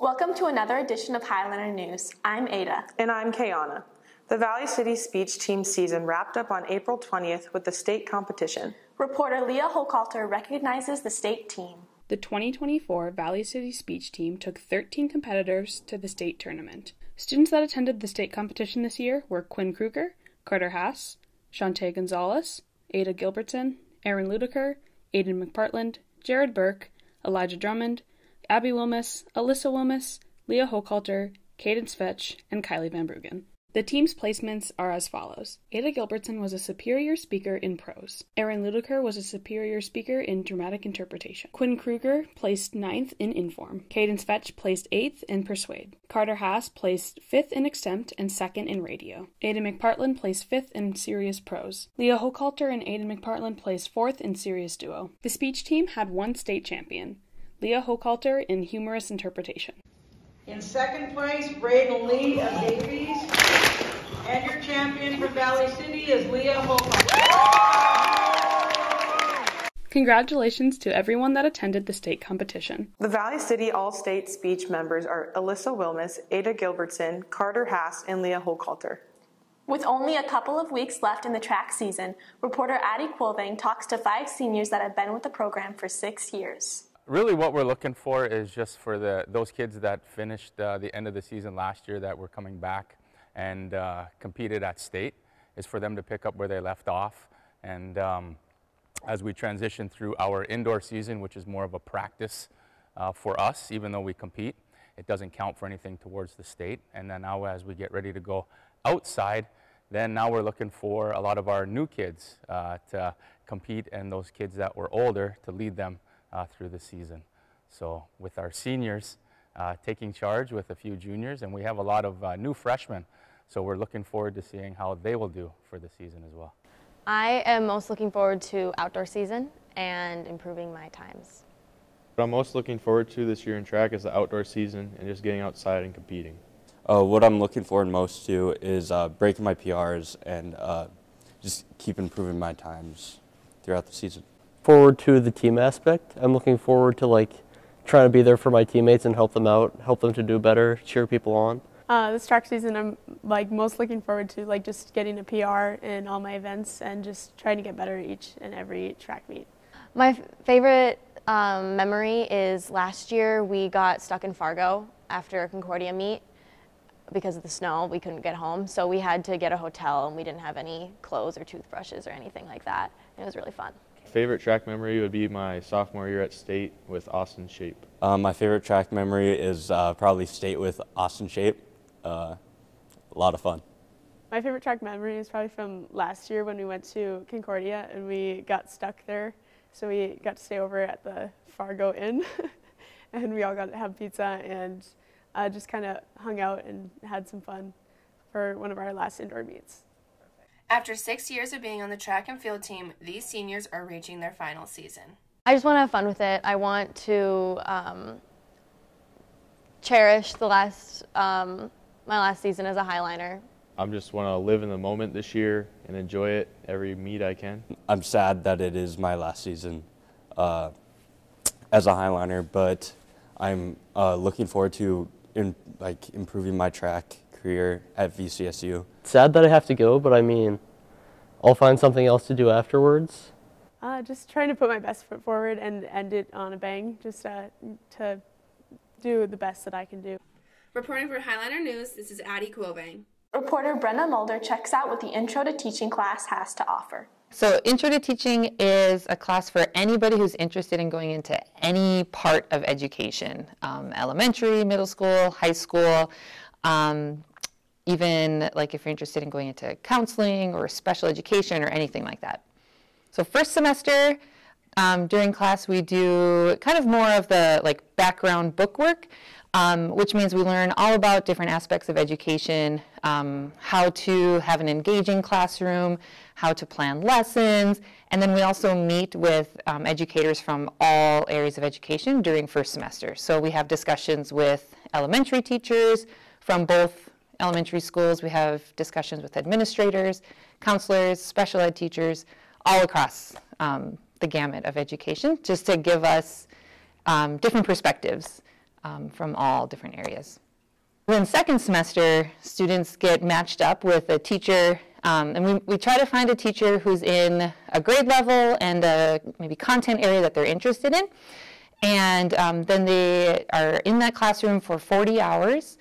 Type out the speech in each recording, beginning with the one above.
Welcome to another edition of Highliner News. I'm Ada. And I'm Kayana. The Valley City speech team season wrapped up on April 20th with the state competition. Reporter Leah Hochhalter recognizes the state team. The 2024 Valley City speech team took 13 competitors to the state tournament. Students that attended the state competition this year were Quinn Kruger, Carter Haas, Shantae Gonzalez, Ada Gilbertson, Aaron Ludiker, Aiden McPartland, Jared Burke, Elijah Drummond, Abby Wilmus, Alyssa Wilmus, Leah Hochhalter, Cadence Fetch, and Kylie Van Bruggen. The team's placements are as follows. Ada Gilbertson was a superior speaker in prose. Aaron Ludiker was a superior speaker in dramatic interpretation. Quinn Kruger placed 9th in inform. Cadence Fetch placed 8th in persuade. Carter Haas placed 5th in extempt and 2nd in radio. Aiden McPartland placed 5th in serious prose. Leah Hochhalter and Aiden McPartland placed 4th in serious duo. The speech team had one state champion, Leah Hochhalter in humorous interpretation. In second place, Braden Lee of Davies. And your champion for Valley City is Leah Hochhalter. Congratulations to everyone that attended the state competition. The Valley City All-State speech members are Alyssa Wilmus, Ada Gilbertson, Carter Haas, and Leah Hochhalter. With only a couple of weeks left in the track season, reporter Addie Quilvang talks to 5 seniors that have been with the program for 6 years. Really what we're looking for is just for those kids that finished the end of the season last year that were coming back and competed at state, is for them to pick up where they left off. And as we transition through our indoor season, which is more of a practice for us, even though we compete, it doesn't count for anything towards the state. And then now as we get ready to go outside, then now we're looking for a lot of our new kids to compete, and those kids that were older to lead them through the season. So with our seniors taking charge with a few juniors, and we have a lot of new freshmen, so we're looking forward to seeing how they will do for the season as well. I am most looking forward to outdoor season and improving my times. What I'm most looking forward to this year in track is the outdoor season and just getting outside and competing. What I'm looking forward most to is breaking my PRs and just keep improving my times throughout the season. Forward to the team aspect. I'm looking forward to trying to be there for my teammates and help them out, help them to do better, cheer people on. This track season I'm most looking forward to just getting a PR in all my events and just trying to get better each and every track meet. My favorite memory is last year we got stuck in Fargo after a Concordia meet. Because of the snow, we couldn't get home, so we had to get a hotel and we didn't have any clothes or toothbrushes or anything like that. It was really fun. Favorite track memory would be my sophomore year at state with Austin Shape. My favorite track memory is probably state with Austin Shape. A lot of fun. My favorite track memory is probably from last year when we went to Concordia and we got stuck there. So we got to stay over at the Fargo Inn and we all got to have pizza and just kind of hung out and had some fun for one of our last indoor meets. After 6 years of being on the track and field team, these seniors are reaching their final season. I just want to have fun with it. I want to cherish the my last season as a Highliner. I just want to live in the moment this year and enjoy it every meet I can. I'm sad that it is my last season as a Highliner, but I'm looking forward to improving my track career at VCSU. Sad that I have to go, but I'll find something else to do afterwards. Just trying to put my best foot forward and end it on a bang, just to do the best that I can do. Reporting for Highliner News, this is Addie Quilvang. Reporter Brenna Mulder checks out what the Intro to Teaching class has to offer. So Intro to Teaching is a class for anybody who's interested in going into any part of education, elementary, middle school, high school, even if you're interested in going into counseling or special education or anything like that. So first semester, during class we do kind of more of the background book work, which means we learn all about different aspects of education, how to have an engaging classroom, how to plan lessons, and then we also meet with educators from all areas of education during first semester. So we have discussions with elementary teachers from both elementary schools. We have discussions with administrators, counselors, special ed teachers, all across the gamut of education, just to give us different perspectives from all different areas. Then second semester, students get matched up with a teacher, and we try to find a teacher who's in a grade level and a maybe content area that they're interested in. And then they are in that classroom for 40 hours,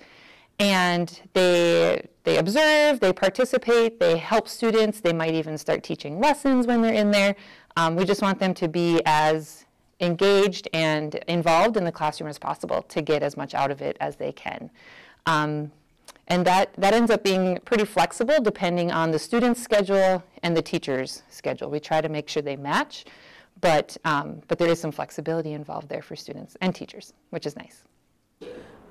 and they observe, they participate, they help students, they might even start teaching lessons when they're in there. We just want them to be as engaged and involved in the classroom as possible to get as much out of it as they can. And that ends up being pretty flexible depending on the student's schedule and the teacher's schedule. We try to make sure they match, but there is some flexibility involved there for students and teachers, which is nice.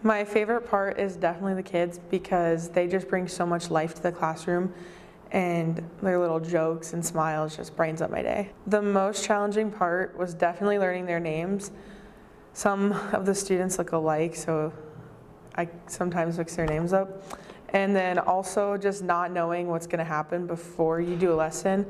My favorite part is definitely the kids because they just bring so much life to the classroom, and their little jokes and smiles just brightens up my day. The most challenging part was definitely learning their names. Some of the students look alike, so I sometimes mix their names up. And then also just not knowing what's going to happen before you do a lesson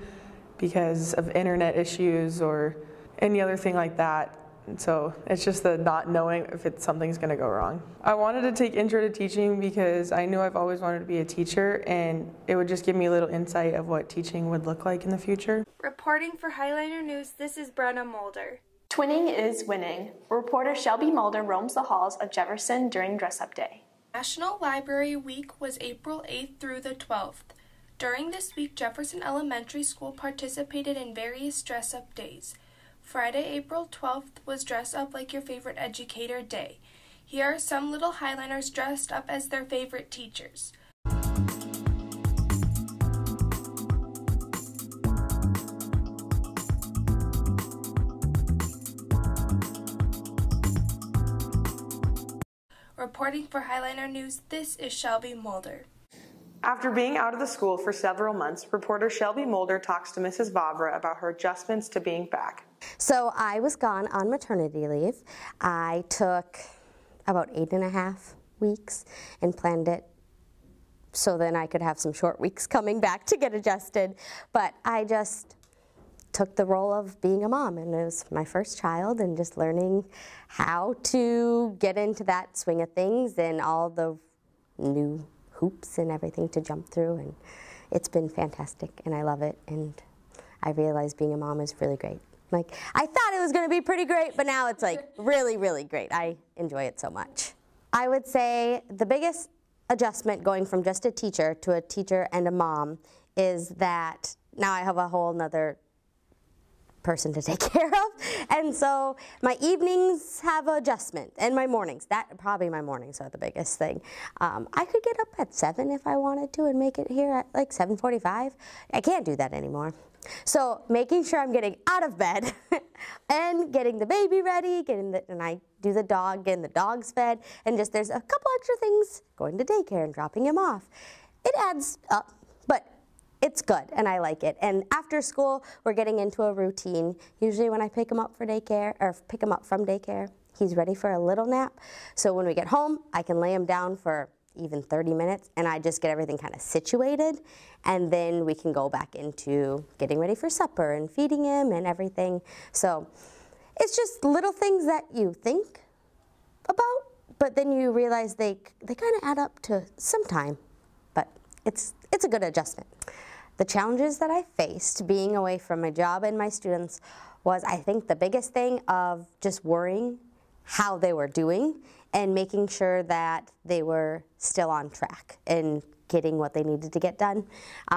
because of internet issues or any other thing like that. And so it's just the not knowing if something's going to go wrong. I wanted to take Intro to Teaching because I knew I've always wanted to be a teacher, and it would just give me a little insight of what teaching would look like in the future. Reporting for Highliner News, this is Brenna Mulder. Twinning is winning. Reporter Shelby Mulder roams the halls of Jefferson during dress-up day. National Library Week was April 8th through the 12th. During this week, Jefferson Elementary School participated in various dress-up days. Friday, April 12th was Dress Up Like Your Favorite Educator Day. Here are some little Highliners dressed up as their favorite teachers. Reporting for Highliner News, this is Shelby Mulder. After being out of the school for several months, reporter Shelby Mulder talks to Mrs. Vavra about her adjustments to being back. So I was gone on maternity leave. I took about 8.5 weeks and planned it so then I could have some short weeks coming back to get adjusted. But I just took the role of being a mom, and it was my first child, and just learning how to get into that swing of things and all the new hoops and everything to jump through, and it's been fantastic, and I love it, and I realized being a mom is really great. Like, I thought it was going to be pretty great, but now it's like really, really great. I enjoy it so much. I would say the biggest adjustment going from just a teacher to a teacher and a mom is that now I have a whole nother person to take care of, and so my evenings have an adjustment, and my mornings, probably my mornings are the biggest thing. I could get up at 7 if I wanted to and make it here at like 7:45. I can't do that anymore. So making sure I'm getting out of bed and getting the baby ready, and I do the dog, getting the dogs fed, and just there's a couple extra things, going to daycare and dropping him off. It adds up, but it's good, and I like it. And after school, we're getting into a routine. Usually when I pick him up for daycare, or pick him up from daycare, he's ready for a little nap. So when we get home, I can lay him down for even 30 minutes, and I just get everything kind of situated, and then we can go back into getting ready for supper and feeding him and everything. So it's just little things that you think about, but then you realize they kind of add up to some time, but it's a good adjustment. The challenges that I faced being away from my job and my students was, I think, the biggest thing of just worrying how they were doing and making sure that they were still on track and getting what they needed to get done.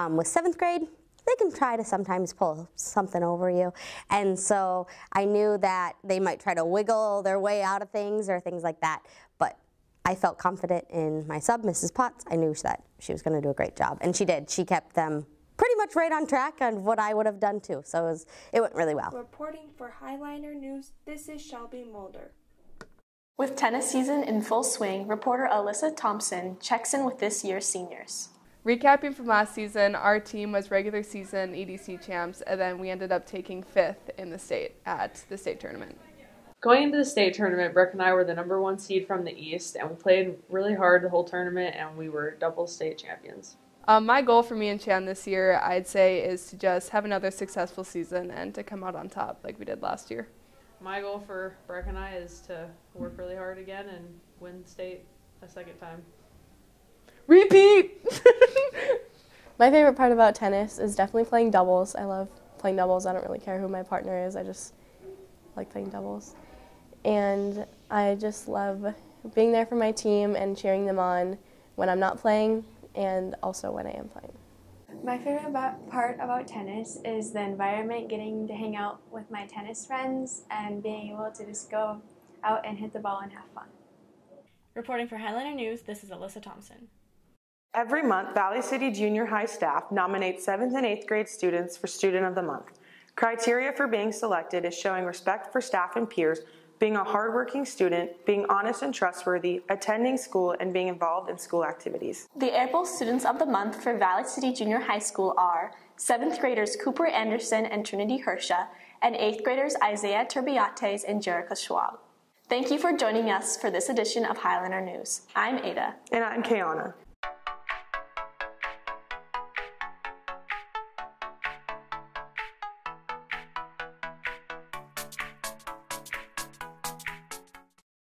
With 7th grade, they can try to sometimes pull something over you. And so I knew that they might try to wiggle their way out of things or things like that. But I felt confident in my sub, Mrs. Potts. I knew that she was going to do a great job. And she did. She kept them pretty much right on track on what I would have done too. So it went really well. Reporting for Highliner News, this is Shelby Mulder. With tennis season in full swing, reporter Alyssa Thompson checks in with this year's seniors. Recapping from last season, our team was regular season EDC champs, and then we ended up taking 5th in the state at the state tournament. Going into the state tournament, Brooke and I were the #1 seed from the East, and we played really hard the whole tournament, and we were double state champions. My goal for me and Chan this year, I'd say, is to just have another successful season and to come out on top like we did last year. My goal for Breck and I is to work really hard again and win state a second time. Repeat! My favorite part about tennis is definitely playing doubles. I love playing doubles. I don't really care who my partner is. I just like playing doubles. And I just love being there for my team and cheering them on when I'm not playing and also when I am playing. My favorite part about tennis is the environment, getting to hang out with my tennis friends and being able to just go out and hit the ball and have fun. Reporting for Highlander News, this is Alyssa Thompson. Every month, Valley City Junior High staff nominates 7th and 8th grade students for Student of the Month. Criteria for being selected is showing respect for staff and peers, being a hardworking student, being honest and trustworthy, attending school, and being involved in school activities. The April Students of the Month for Valley City Junior High School are 7th graders Cooper Anderson and Trinity Hersha, and 8th graders Isaiah Turbiates and Jerica Schwab. Thank you for joining us for this edition of Highlander News. I'm Ada. And I'm Kayana.